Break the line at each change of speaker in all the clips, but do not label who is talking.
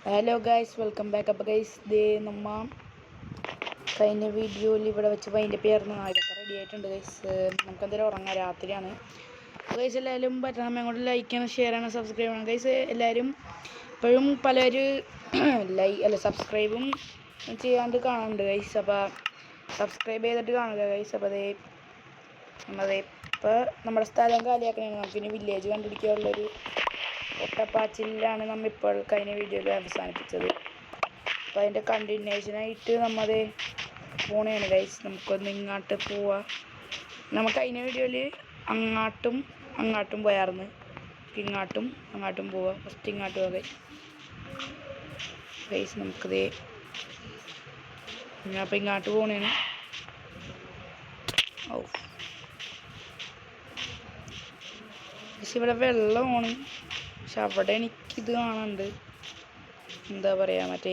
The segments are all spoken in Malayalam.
Hello guys, welcome back. അപ്പോൾ ഗൈസ്, നമ്മ കഴിഞ്ഞ വീഡിയോയിൽ ഇവിടെ വെച്ച് അതിൻ്റെ പേർന്ന് ഇതൊക്കെ റെഡി ആയിട്ടുണ്ട് ഗൈസ്. നമുക്ക് എന്തായാലും ഉറങ്ങാം, രാത്രിയാണ്. ഗൈസ് എല്ലാവരും പറ്റണം അങ്ങോട്ട് ലൈക്ക് ചെയ്യണം, ഷെയർ ചെയ്യണം, സബ്സ്ക്രൈബ് ചെയ്യണം ഗൈസ്. എല്ലാവരും ഇപ്പോഴും പലരും സബ്സ്ക്രൈബും ചെയ്യാണ്ട് കാണുന്നുണ്ട് ഗൈസ്. അപ്പോൾ സബ്സ്ക്രൈബ് ചെയ്തിട്ട് കാണുക ഗൈസ്. അപ്പോൾ ഇപ്പോൾ നമ്മുടെ സ്ഥലം കാലിയാക്കണേ, നമുക്കിനി വില്ലേജ് കണ്ടുപിടിക്കാനുള്ളൊരു ഒട്ടപ്പാച്ചിലാണ് നമ്മളിപ്പോൾ കഴിഞ്ഞ വീഡിയോയിൽ അവസാനിപ്പിച്ചത്. അപ്പോൾ അതിൻ്റെ കണ്ടിന്യൂഷനായിട്ട് നമ്മത് പോണേണ് ഗൈസ്. നമുക്കൊന്ന് ഇങ്ങോട്ട് പോവാം. നമുക്ക് കഴിഞ്ഞ വീഡിയോയിൽ അങ്ങോട്ടും പോയായിരുന്നു. അങ്ങോട്ടും പോവാം. ഫസ്റ്റ് ഇങ്ങോട്ട് പോവാം ഗൈസ്. നമുക്കത് അപ്പോൾ ഇങ്ങോട്ട് പോണേണ്. പക്ഷെ ഇവിടെ വെള്ളമാണ്. പക്ഷെ അവിടെ എനിക്കിത് കാണുന്നുണ്ട്, എന്താ പറയുക, മറ്റേ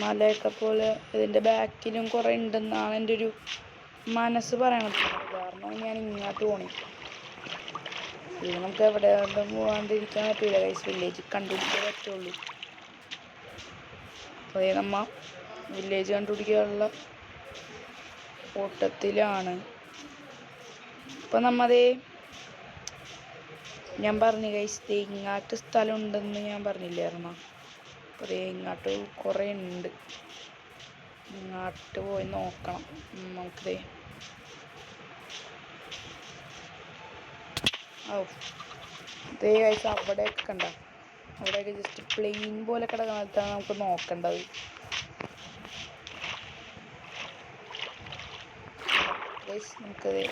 മലയൊക്കെ പോലെ ഇതിൻ്റെ ബാക്കിലും കുറേ ഉണ്ടെന്നാണ് എൻ്റെ ഒരു മനസ്സ് പറയണത്. കാരണം ഞാൻ ഇങ്ങോട്ട് പോണേ. ഇത് നമുക്ക് എവിടെ പോകാണ്ടിരിക്കാൻ പറ്റില്ല ഗൈസ്. വില്ലേജ് കണ്ടുപിടിക്കാൻ പറ്റുള്ളൂ. അതേ നമ്മ വില്ലേജ് കണ്ടുപിടിക്കാനുള്ള ഓട്ടത്തിലാണ്. ഇപ്പം നമ്മതേ ഞാൻ പറഞ്ഞു ഗൈസ്, ഇങ്ങോട്ട് സ്ഥലം ഉണ്ടെന്ന് ഞാൻ പറഞ്ഞില്ലായിരുന്നോ? അപ്പോൾ ഇങ്ങോട്ട് കുറേ ഉണ്ട്. ഇങ്ങോട്ട് പോയി നോക്കണം നമുക്കതേ. ഇതേ ഗൈസ്, അവിടെയൊക്കെ കണ്ട, അവിടെയൊക്കെ ജസ്റ്റ് പ്ലെയിൻ പോലെ കിടക്കുന്നതാണ് നമുക്ക് നോക്കേണ്ടത്. ഗൈസ് നമുക്കതേ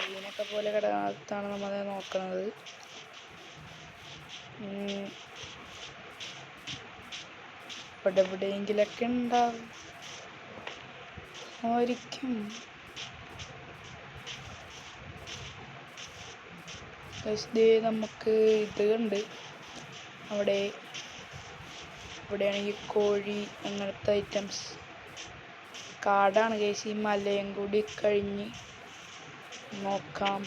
പ്ലെയിനൊക്കെ പോലെ കിടക്കുന്നതാണ് നമ്മളത് നോക്കുന്നത്. ഇവിടെ എവിടെയെങ്കിലൊക്കെ ഉണ്ടാവും ആയിരിക്കും. നമുക്ക് ഇത് ഉണ്ട്. ഇവിടെയാണെങ്കിൽ കോഴി അങ്ങനത്തെ ഐറ്റംസ്. കാടാണ് ഗൈസ്. ഈ മലയും കൂടി കഴിഞ്ഞ് നോക്കാം.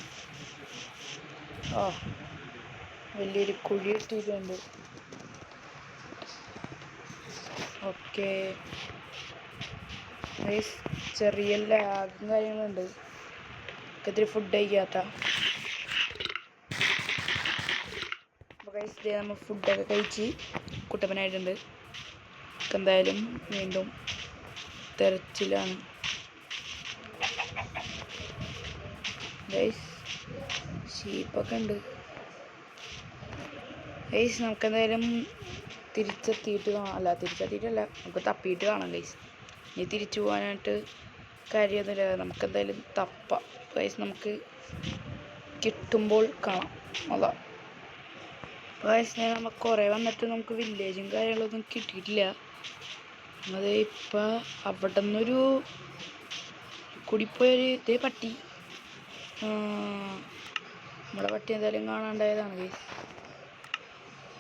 വലിയൊരു കുഴി ഇട്ടിട്ടുണ്ട്. ഓക്കെ ഗൈസ്, ചെറിയ ലാഗും കാര്യങ്ങളുണ്ട്. ഇത്തിരി ഫുഡ് കഴിക്കാത്ത. അപ്പോൾ ഗൈസ് നമ്മൾ ഫുഡൊക്കെ കഴിച്ച് കുട്ടപ്പനായിട്ടുണ്ട്. എന്തായാലും വീണ്ടും തെരച്ചിലാണ് ഗൈസ്. ഷീപ്പൊക്കെ ഉണ്ട് ഗൈസ്. നമുക്കെന്തായാലും തിരിച്ചെത്തിയിട്ടല്ല, നമുക്ക് തപ്പിയിട്ട് കാണാം ഗൈസ്. ഇനി തിരിച്ചു പോകാനായിട്ട് കാര്യമൊന്നുമില്ല. നമുക്കെന്തായാലും തപ്പാം ഗൈസ്. നമുക്ക് കിട്ടുമ്പോൾ കാണാം. അതാ ഗൈസ്, നമുക്ക് കുറേ വന്നിട്ട് നമുക്ക് വില്ലേജും കാര്യങ്ങളൊന്നും കിട്ടിയിട്ടില്ല. അത് ഇപ്പം അവിടെ നിന്നൊരു കൂടിപ്പോയൊരു ഇതേ പട്ടി, നമ്മുടെ പട്ടി എന്തായാലും കാണാണ്ടായതാണ് ഗൈസ്.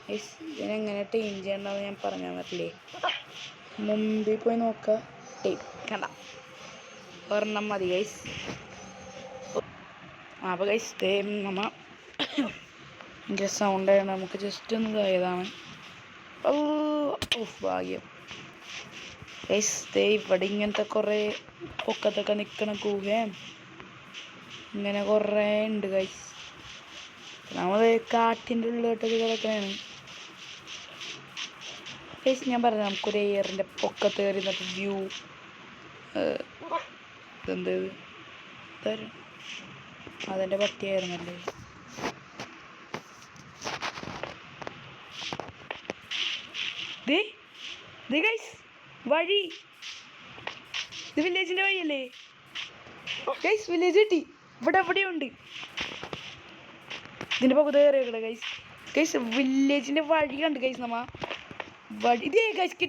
ഗൈസ് ഇതിനെങ്ങനെ ടൈം ചെയ്യണ്ടെന്ന് ഞാൻ പറഞ്ഞു തന്നിട്ടില്ലേ? മുമ്പിൽ പോയി നോക്കുക. ടൈം കണ്ട ഒരെണ്ണം മതി ഗൈസ്. അപ്പോൾ ഗൈസ് നമ്മ എൻ്റെ സൗണ്ടാണ്, നമുക്ക് ജസ്റ്റ് ഒന്ന് ഇതായതാണ്. ഭാഗ്യം ഗൈസ്. ഇവിടെ ഇങ്ങനത്തെ കുറേ പൊക്കത്തൊക്കെ നിൽക്കണ ഗുഹയും ഇങ്ങനെ കുറേ ഉണ്ട് ഗൈസ്. നമ്മൾ കാട്ടിൻ്റെ ഉള്ളിലോട്ടൊക്കെ കിടക്കണതാണ് ഗൈസ്. ഞാൻ പറഞ്ഞു നമുക്കൊരു എയറിൻ്റെ പൊക്കത്ത് കയറി നിന്നിട്ട് വ്യൂ. ഇതെന്ത് അതെൻ്റെ പട്ടിയായിരുന്നല്ലേ. ഗൈസ് വഴി, ഇത് വില്ലേജിൻ്റെ വഴിയല്ലേ ഗൈസ്? വില്ലേജ് കിട്ടി. ഇവിടെ എവിടെയുണ്ട് ഇതിൻ്റെ പകുതി കയറിയേക്കടെ ഗൈസ്. ഗൈസ് വില്ലേജിൻ്റെ വഴി കണ്ട് ഗൈസ്. വഴി ഇതേ ഗൈസ്. കിട്ടി.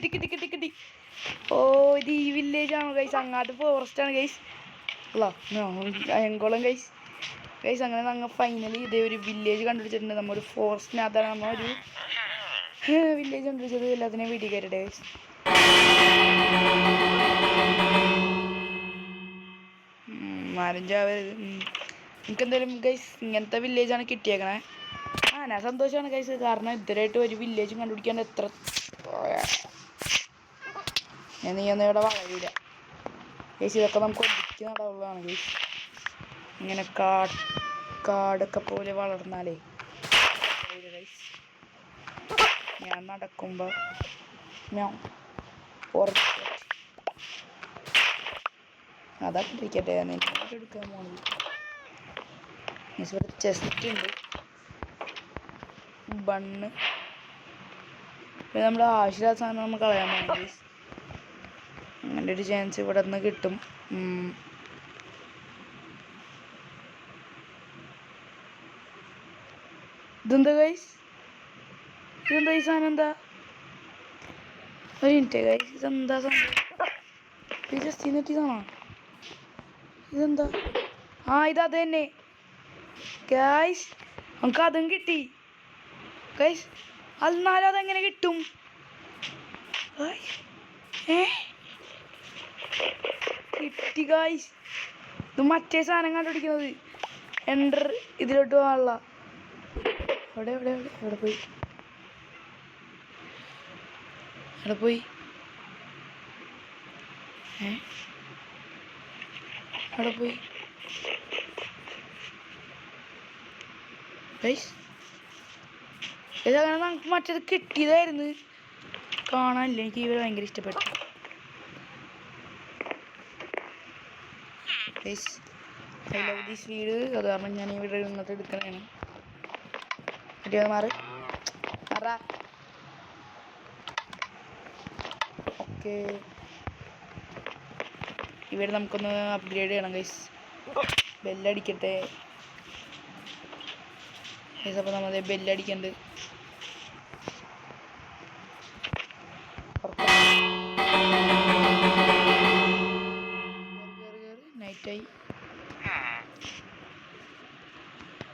ഇത് ഈ വില്ലേജാണോ ഗൈസ്? അങ്ങോട്ട് ഫോറസ്റ്റാണ് ഗൈസ്. അയങ്കോളം ഗൈസ്. അങ്ങനെ ഞങ്ങൾ ഫൈനലി ഇതേ ഒരു വില്ലേജ് കണ്ടുപിടിച്ചിട്ടുണ്ട്. നമ്മൊരു ഫോറസ്റ്റിനകത്താണ് നമ്മളൊരു വില്ലേജ് കണ്ടുപിടിച്ചത്. എല്ലാത്തിനെയും വീട്ടിൽ കയറിയിട്ട് ഗൈസ്. മാരഞ്ചാവരുത്. എനിക്ക് എന്തായാലും ഗൈസ് ഇങ്ങനത്തെ വില്ലേജാണ് കിട്ടിയേക്കണേ. ഞാൻ സന്തോഷമാണ് ഗൈസ്, കാരണം ഇതുവരെയായിട്ട് ഒരു വില്ലേജും കണ്ടുപിടിക്കാൻ എത്ര നീ ഒന്നും ഇവിടെ വളരില്ല ഗൈസ്. ഇതൊക്കെ നമുക്ക് ഒതുക്കി നടാവുള്ളതാണ് ഗൈസ്. ഇങ്ങനെ കാടൊക്കെ പോലെ വളർന്നാലേ ഗൈസ് ഞാൻ നടക്കുമ്പോൾ ഞാൻ അതൊക്കെ ഇരിക്കട്ടെ. ഞാൻ എടുക്കാൻ പോകുന്നത് ഇവിടെ ചെസ്റ്റ് ഉണ്ട്, ബണ്ണ്, പിന്നെ നമ്മുടെ ആവശ്യമില്ലാത്ത സാധനം നമ്മൾ കളയാൻ പോകുന്നത് ഗൈസ്. അങ്ങനെ ഒരു ചാൻസ് ഇവിടെ നിന്ന് കിട്ടും. ഇതെന്താ ഗൈസ്, ഇതെന്താ ഈ സാധനം? എന്താ ഒരു മിനിറ്റ് ഗൈസ്, ഇതെന്താ സംഭവം? ഇത് ജസ്റ്റ് ഇതാണോ? ഇതെന്താ? ഇതത് തന്നെ ഗൈസ്, നമുക്ക് അതും കിട്ടി ഗൈസ്. എന്നാലും അതെങ്ങനെ കിട്ടും? കിട്ടി ഗൈസ്. ഇത് മറ്റേ സാധനം കണ്ടുപിടിക്കുന്നത് എൻ്റർ ഇതിലോട്ട് പോകാനുള്ള. എവിടെ എവിടെ എവിടെ എവിടെ പോയി എവിടെ പോയി എവിടെ പോയി ഗൈസ്? ഇതങ്ങനെ നമുക്ക് മറ്റേത് കിട്ടിയതായിരുന്നു, കാണാനില്ല. എനിക്ക് ഇവരെ ഭയങ്കര ഇഷ്ടപ്പെട്ടു ഗൈസ്. ഐ ലവ് ദിസ് വീട്. അത് കാരണം ഞാൻ ഈ വീഡിയോ ഇങ്ങോട്ട് എടുക്കണതാണ്. മാറ് ഓക്കെ. ഇവിടെ നമുക്കൊന്ന് അപ്ഗ്രേഡ് ചെയ്യണം ഗൈസ്. ബെല്ലടിക്കട്ടെ ഗൈസ്. അപ്പോൾ നമ്മൾ ബെല്ലടിക്കണ്ട്. നൈറ്റായി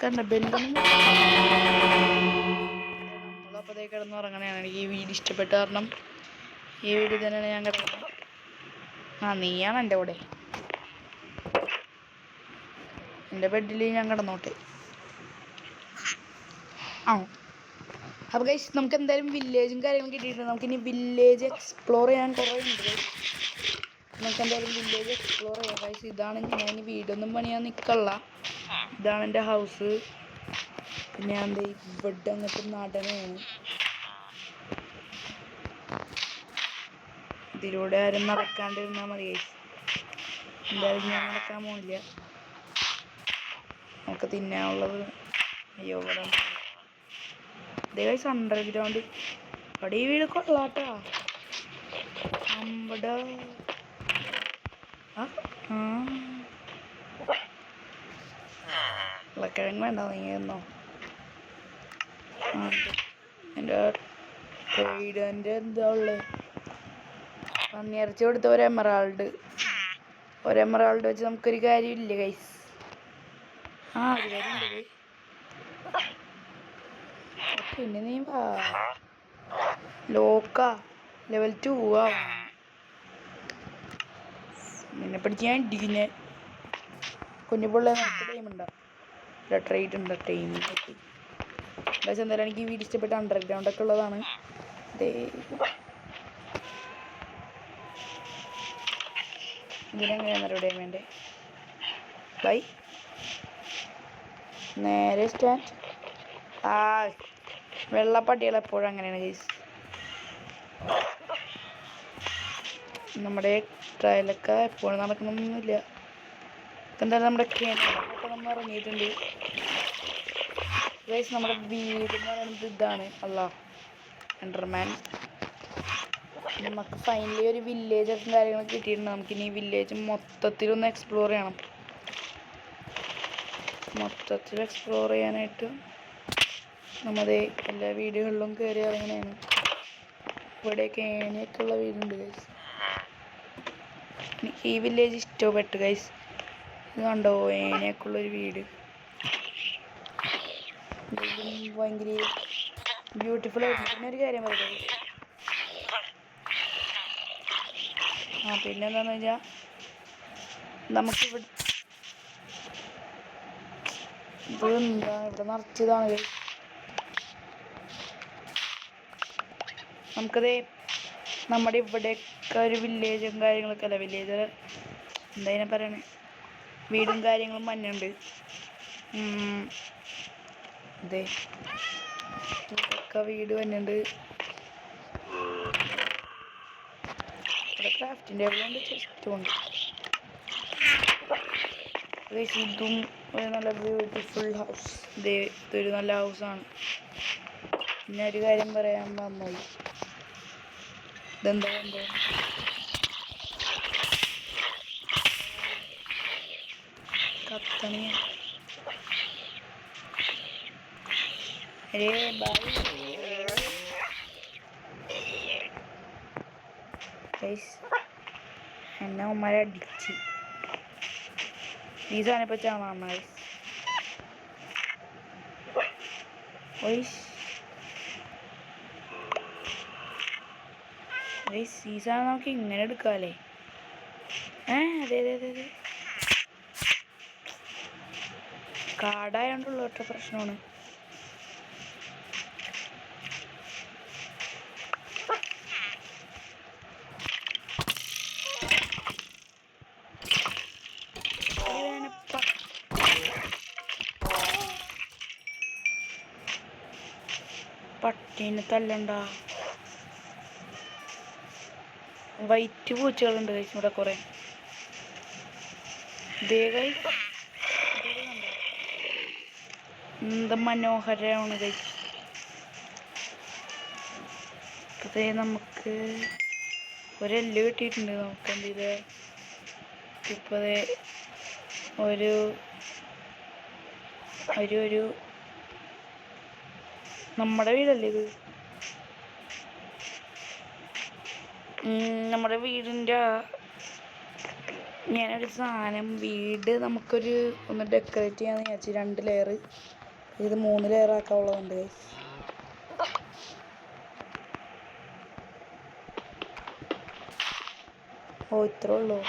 കണ്ട ബെല്ലൊന്നും. നമ്മളപ്പോഴത്തേ കിടന്ന് ഉറങ്ങണതാണ്. എനിക്ക് ഈ വീട് ഇഷ്ടപ്പെട്ട കാരണം ഈ വീട് തന്നെയാണ് ഞാൻ കിടന്നത്. നീയാണ് എൻ്റെ കൂടെ. എൻ്റെ ബെഡിൽ ഞാൻ കിടന്നോട്ടെ. അപ്പോൾ ഗൈസ് നമുക്ക് എന്തായാലും വില്ലേജും കാര്യങ്ങളും കിട്ടിയിട്ടുണ്ട്. നമുക്കിനി വില്ലേജ് എക്സ്പ്ലോർ ചെയ്യാൻ കുറേ ഉണ്ട്. നമുക്ക് എന്തായാലും വില്ലേജ് എക്സ്പ്ലോർ ചെയ്യാം ഗൈസ്. ഇതാണ് ഞാൻ ഇനി വീടൊന്നും പണിയാൻ നിൽക്കല്ല. ഇതാണ് എൻ്റെ ഹൗസ്. പിന്നെ ഞാൻ ഇവിടെ അങ്ങോട്ട് നടനാണ്. ഇതിലൂടെ ആരും നടക്കാണ്ടിരുന്നാൽ മതി ഗൈസ്. എന്തായാലും ഞാൻ നടക്കാൻ പോണില്ല. നമുക്ക് തിന്നാനുള്ളത് അയ്യോ ഇവിടെ ഇതേ ഗൈസ് അണ്ടർഗ്രൗണ്ട്. അവിടെ ഈ വീട് കൊള്ളാട്ടാ. നമ്മുടെ ഉള്ളക്കിഴങ്ങ് വേണ്ട, നീങ്ങുന്നോ? എൻ്റെ ട്രൈഡൻ്റെ എന്താ ഉള്ളത്? പന്നിയിറച്ചി കൊടുത്ത ഒരെമറാൾഡ് വെച്ച് നമുക്കൊരു കാര്യമില്ല ഗൈസ്. അത് കാര്യമുണ്ട്. പിന്നെ നീ വാ ലോക്കാ ലെവൽ 2 നിന്നെ പഠിക്കാൻ ഇടിക്കുന്നെ. കുഞ്ഞിപ്പിള്ള ടൈം ഉണ്ടോ? ട്രേഡ് ഉണ്ടോ? ടൈം പക്ഷെ എന്തായാലും എനിക്ക് ഈ വീട് ഇഷ്ടപ്പെട്ട അണ്ടർഗ്രൗണ്ട് ഒക്കെ ഉള്ളതാണ്. ഇതിനെങ്ങനെയാണ് ഇവിടെ വേണ്ടേ? ബൈ നേരെ സ്റ്റാൻഡ്. വെള്ളപ്പട്ടികൾ എപ്പോഴും അങ്ങനെയാണ് ഗൈസ്. നമ്മുടെ ട്രയലൊക്കെ എപ്പോഴും നടക്കണമെന്നൊന്നുമില്ല. എന്തായാലും നമ്മുടെ ക്യാനൊക്കെ നമ്മൾ ഇറങ്ങിയിട്ടുണ്ട് ഗൈസ്. നമ്മുടെ വീട് എന്ന് പറയുന്നത് ഇതാണ്. എൻഡർമാൻ. നമുക്ക് ഫൈനലി ഒരു വില്ലേജൊക്കെ കാര്യങ്ങളൊക്കെ കിട്ടിയിട്ടുണ്ട്. നമുക്കിനി ഈ വില്ലേജ് മൊത്തത്തിലൊന്ന് എക്സ്പ്ലോർ ചെയ്യണം. മൊത്തത്തിൽ എക്സ്പ്ലോർ ചെയ്യാനായിട്ട് നമ്മുടെ എല്ലാ വീടുകളിലും കയറി ഇറങ്ങനെയാണ്. ഇവിടെയൊക്കെ ഏണിയൊക്കെ ഉള്ള വീടുണ്ട് ഗൈസ്. എനിക്ക് ഈ വില്ലേജ് ഇഷ്ടപ്പെട്ടു ഗൈസ്. ഇത് കണ്ടോ, ഏണിയൊക്കെ ഉള്ളൊരു വീട്. ഭയങ്കര ബ്യൂട്ടിഫുൾ ആയിരുന്നു. പിന്നെ ഒരു കാര്യം പറയുന്നത്, പിന്നെ എന്താണെന്ന് വെച്ചാൽ നമുക്കിവിടെ ഇത് എന്താ ഇവിടെ നിറച്ചതാണ്. നമുക്കത് നമ്മുടെ ഇവിടെയൊക്കെ ഒരു വില്ലേജും കാര്യങ്ങളൊക്കെ അല്ല, വില്ലേജ് എന്താ ഇതിനെ പറയണേ, വീടും കാര്യങ്ങളും മഞ്ഞുണ്ട്. അതെ, ഇവിടെയൊക്കെ വീട് മഞ്ഞുണ്ട്. ഇവിടെ ക്രാഫ്റ്റിംഗ് ടേബിളുണ്ട്, ചെസ്റ്റും ഉണ്ട്. ഇതും ഒരു നല്ല ബ്യൂട്ടിഫുൾ ഹൗസ്. ഇതൊരു നല്ല ഹൗസാണ്. പിന്നെ ഒരു കാര്യം പറയാൻ മറന്നുപോയി. ഇതെന്താ കത്തണി എന്നെ ഉമ്മാരെ അടിച്ച് ഈ സാധനം ഇപ്പം ചാണ ഈ സാധനം നമുക്ക് ഇങ്ങനെ എടുക്കാമല്ലേ? അതെ അതെ അതെ അതെ, കാടായോണ്ടുള്ള ഒറ്റ പ്രശ്നമാണ്. പട്ടീനെ തല്ലണ്ട. വൈറ്റ് പൂച്ചകളുണ്ട് കഴിച്ചു ഇവിടെ കുറെ. എന്ത് മനോഹരമാണ് കഴിച്ചു. അതേ നമുക്ക് ഒരെല്ല് കിട്ടിയിട്ടുണ്ട്. നമുക്ക് എന്ത് ചെയ്ത് ഇപ്പതേ ഒരു ഒരു നമ്മുടെ വീടല്ലേ ഇത്? നമ്മുടെ വീടിൻ്റെ ഞാനൊരു സാധനം വീട് നമുക്കൊരു ഒന്ന് ഡെക്കറേറ്റ് ചെയ്യാന്ന് വിചാരിച്ചു. 2 ലെയർ, ഇത് 3 ലെയർ ആക്കാനുള്ളതുണ്ട്. ഇത്രേ ഉള്ളൂ.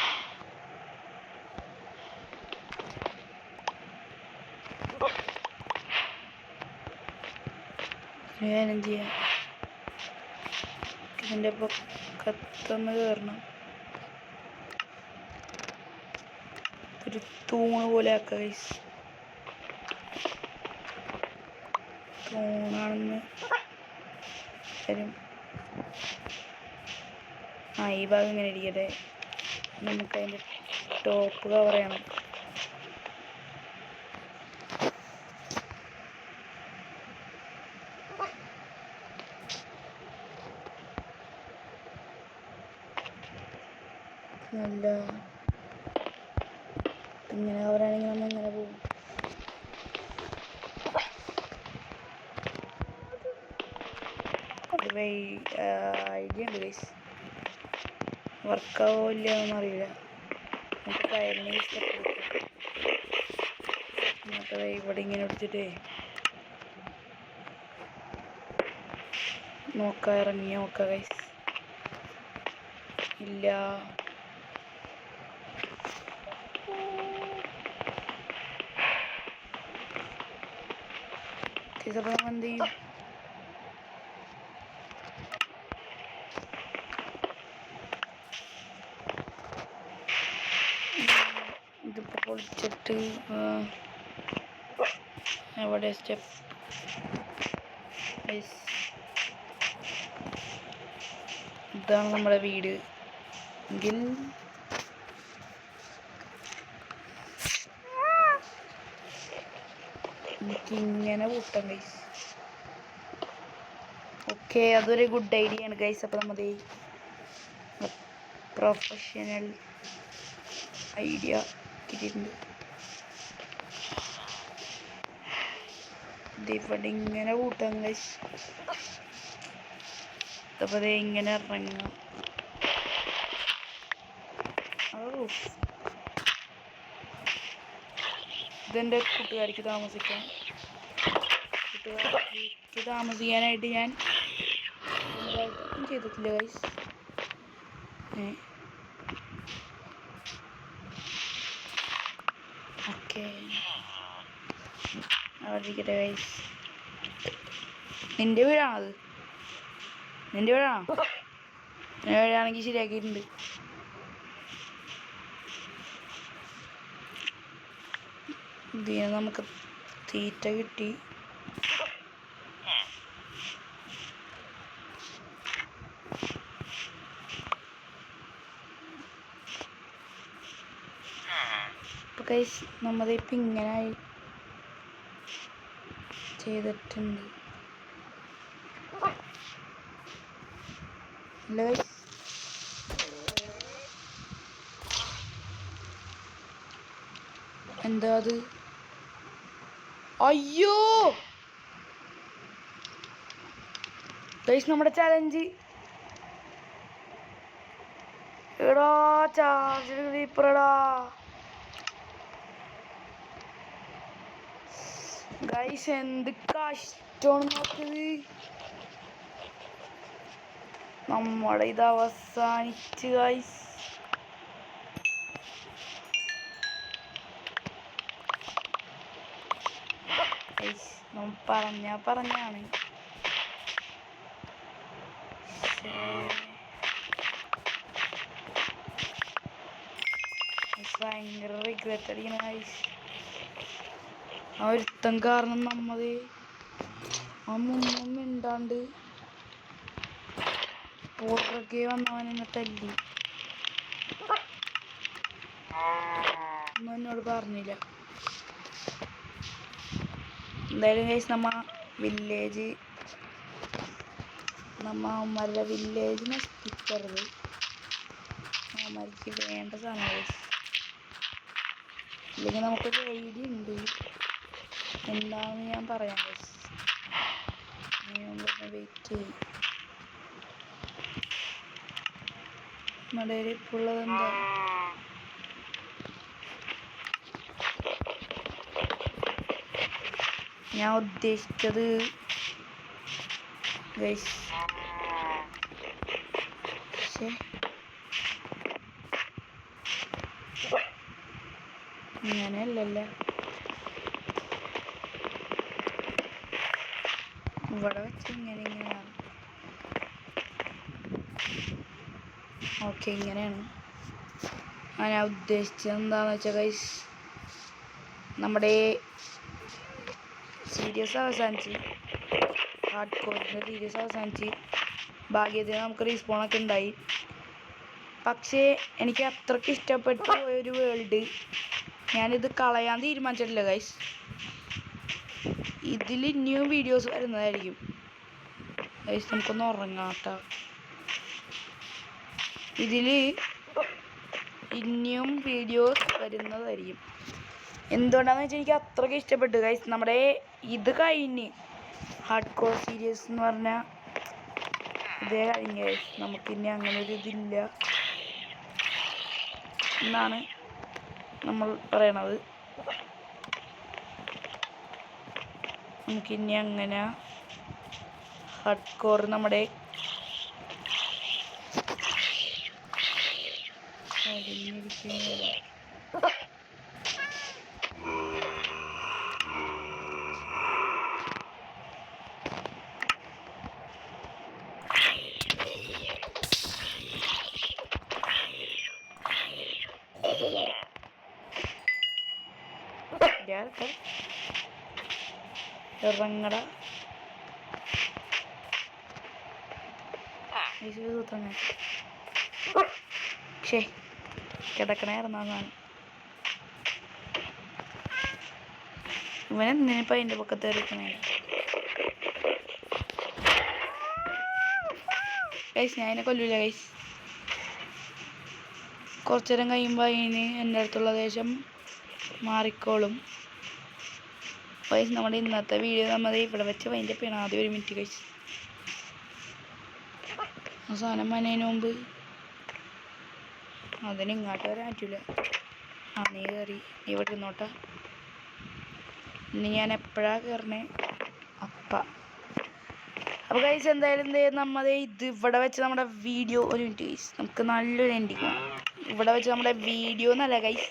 ഞാനും ചെയ്യാം. ഇതിൻ്റെ പൊക്കത്തൊന്ന് കയറണം. ഒരു തൂണ് പോലെ ആക്കുക. തൂണാണെന്ന് തരും. ഈ ഭാഗം ഇങ്ങനെ ഇരിക്കട്ടെ. നമുക്കതിൻ്റെ ടോപ്പ് കവർ ചെയ്യണം. നല്ല ഇങ്ങനെ കവറാണെങ്കിൽ നമ്മൾ ഇങ്ങനെ പോകും. ഐഡിയ ഉണ്ട് ഗൈസ്, വർക്കാവോ ഇല്ലയെന്നൊന്നും അറിയില്ല. നമുക്ക് കയറിന് എന്നിട്ട് ഇവിടെ ഇങ്ങനെ എടുത്തിട്ടേ ഇറങ്ങി നോക്കാം ഗൈസ്. ഇല്ല, അപ്പോൾ നമ്മൾ എന്ത് ചെയ്യും? ഇതിപ്പോൾ പൊളിച്ചിട്ട് എവിടെ സ്റ്റെപ്പ് ഇതാണ് നമ്മുടെ വീട് എങ്കിൽ എനിക്കിങ്ങനെ കൂട്ടാം ഗൈസ്. ഓക്കെ, അതൊരു ഗുഡ് ഐഡിയ ആണ് ഗൈസ്. അപ്പോൾ നമ്മുടെ പ്രൊഫഷണൽ ഐഡിയ കിട്ടിയിട്ടുണ്ട്. ഇതിവിടെ ഇങ്ങനെ കൂട്ടാം ഗൈസ്. അപ്പോൾ ഇങ്ങനെ ഇറങ്ങാം. ഇതെൻ്റെ കൂട്ടുകാരിക്ക് താമസിക്കാം. കൂട്ടുകാരിക്ക് താമസിക്കാനായിട്ട് ഞാൻ ചെയ്തിട്ടില്ല ഗൈസ്. ഓക്കെ. അവിടെ ഇരിക്കട്ടെ ഗൈസ്. നിന്റെ വീടാണത്? നിന്റെ വീടാണോ? നിന്റെ വീടാണെങ്കിൽ ശരിയാക്കിയിട്ടുണ്ട്. ഇതിന് നമുക്ക് തീറ്റ കിട്ടി. ഇപ്പൊ ഗൈസ് നമ്മളിപ്പോൾ ഇങ്ങനെ ചെയ്തിട്ടുണ്ട്. അല്ല ഗൈസ്, എന്താ അത്? അയ്യോ ഗൈസ്, നമ്മുടെ ചലഞ്ച്. എടാ ചാർജർ ക്രീപ്പറടാ ഗൈസ്, എന്ത് കഷ്ടമാണ് നോക്കത്. നമ്മുടെ ഇത് അവസാനിച്ച് ഗൈസ്. നമ്മൾ പറഞ്ഞാണ് ഭയങ്കര റിഗ്രറ്റ് അടിക്കണ ഗൈസ്. ആ ഒരുത്തം കാരണം നമ്മള് ആ മുന്നും മിണ്ടാണ്ട് പുറകെ വന്നവനെന്നെ തല്ലി. ഒന്നും എന്നോട് പറഞ്ഞില്ല. എന്തായാലും ഗൈസ്, അവന്മാരുടെ വില്ലേജ് നശിപ്പിക്കരുത്. അവന്മാർക്ക് വേണ്ട സാധനം ഗൈസ്. ഇല്ലെങ്കിൽ നമുക്കൊരു ഐഡിയ ഉണ്ട് എന്താണെന്ന് ഞാൻ പറയാം ഗൈസ്. വെയിറ്റ് ചെയ്യും. നമ്മുടെ ഇപ്പോൾ ഉള്ളത് എന്താ? ഞാൻ ഉദ്ദേശിച്ചത് ഗൈസ്, ഇങ്ങനെയല്ലല്ലോ. ഇവിടെ വെച്ച് ഇങ്ങനെയാണ്. ഓക്കെ, ഇങ്ങനെയാണ്. ഞാൻ ഉദ്ദേശിച്ചത് എന്താണെന്ന് വെച്ചാൽ ഗൈസ്, നമ്മുടെ സീരീസ് അവസാനിച്ച്, ഹാർഡ് കോറിൻ്റെ സീരീസ് അവസാനിച്ച്, ഭാഗ്യത്തിന് നമുക്ക് റീസ്പോണൊക്കെ ഉണ്ടായി. പക്ഷേ എനിക്ക് അത്രയ്ക്ക് ഇഷ്ടപ്പെട്ട ഒരു വേൾഡ് ഞാനിത് കളയാൻ തീരുമാനിച്ചിട്ടില്ല ഗൈസ്. ഇതിൽ ഇനിയും വീഡിയോസ് വരുന്നതായിരിക്കും ഗൈസ്. നമുക്കൊന്ന് ഉറങ്ങാം കേട്ടോ. ഇതിൽ ഇനിയും വീഡിയോസ് വരുന്നതായിരിക്കും. എന്തുകൊണ്ടാണെന്ന് വെച്ചാൽ എനിക്ക് അത്രയ്ക്ക് ഇഷ്ടപ്പെട്ടു ഗൈസ്. നമ്മുടെ ഇത് കഴിഞ്ഞ് ഹാർഡ് കോർ സീരീസ് എന്ന് പറഞ്ഞാൽ ഇതേ കഴിഞ്ഞ ഗൈസ്. നമുക്കിനി അങ്ങനെ ഒരു ഇതില്ല എന്നാണ് നമ്മൾ പറയണത്. നമുക്കിനി അങ്ങനെ ഹാർഡ് കോർ നമ്മുടെ കഴിഞ്ഞിരിക്കുന്നില്ല. ഇറങ്ങട പക്ഷേ കിടക്കണായിരുന്നു സാധനം. ഇവനെന്തിനിപ്പോൾ അതിൻ്റെ പക്കത്ത് ഇരിക്കണേ ഗൈസ്? ഞാൻ അതിനെ കൊല്ലൂല ഗൈസ്. കുറച്ചു നേരം കഴിയുമ്പോൾ അതിന് എൻ്റെ അടുത്തുള്ള ദേഷ്യം മാറിക്കോളും ഗൈസ്. നമ്മുടെ ഇന്നത്തെ വീഡിയോ നമ്മൾ ഇവിടെ വെച്ച് അതിൻ്റെ പിന്നെ ആദ്യം 1 മിനിറ്റ് ഗൈസ്. അവസാനം വന്നതിന് മുമ്പ് അതിന് ഇങ്ങോട്ട് വരാൻ പറ്റില്ല. നീ കയറി, നീ ഇവിടെ ഇരുന്നോട്ടാ. ഇനി ഞാൻ എപ്പോഴാണ് കയറണേ അപ്പം. അപ്പോൾ ഗൈസ്, എന്തായാലും ഇത് ഇവിടെ വെച്ച് നമ്മുടെ വീഡിയോ 1 മിനിറ്റ് ഗൈസ്. നമുക്ക് നല്ലൊരു എൻഡിങ് ഇവിടെ വെച്ച് നമ്മുടെ വീഡിയോ എന്നല്ല ഗൈസ്,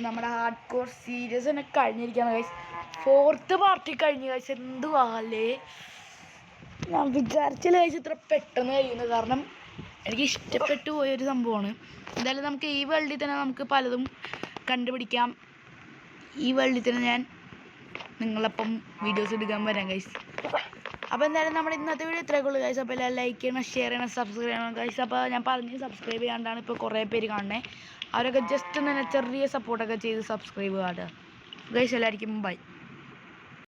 നമ്മുടെ ഹാർഡ് കോർ സീരീസ് തന്നെ കഴിഞ്ഞിരിക്കുകയാണ് ഗൈസ്. 4th പാർട്ടി കഴിഞ്ഞ് കഴിച്ച് എന്തുവാല്ലേ, ഞാൻ വിചാരിച്ചില്ല കഴിച്ച് ഇത്ര പെട്ടെന്ന് കഴിയുന്നത്. കാരണം എനിക്ക് ഇഷ്ടപ്പെട്ടു പോയൊരു സംഭവമാണ്. എന്തായാലും നമുക്ക് ഈ വേൾഡിൽ തന്നെ നമുക്ക് പലതും കണ്ടുപിടിക്കാം. ഈ വേൾഡിൽ തന്നെ ഞാൻ നിങ്ങളപ്പം വീഡിയോസ് എടുക്കാൻ വരാം ഗൈസ്. അപ്പോൾ എന്തായാലും നമ്മുടെ ഇന്നത്തെ വീഡിയോ ഇത്രയൊക്കെ ഉള്ളൂ ഗൈസ്. അപ്പോൾ എല്ലാം ലൈക്ക് ചെയ്യണം, ഷെയർ ചെയ്യണം, സബ്സ്ക്രൈബ് ചെയ്യണം ഗൈസ്. അപ്പോൾ ഞാൻ പറഞ്ഞ് സബ്സ്ക്രൈബ് ചെയ്യാണ്ടാണ് ഇപ്പോൾ കുറേ പേര് കാണുന്നത്. അവരൊക്കെ ജസ്റ്റ് തന്നെ ചെറിയ സപ്പോർട്ടൊക്കെ ചെയ്ത് സബ്സ്ക്രൈബ് ചെയ്യുക ഗൈസ്. എല്ലാവർക്കും ബൈ.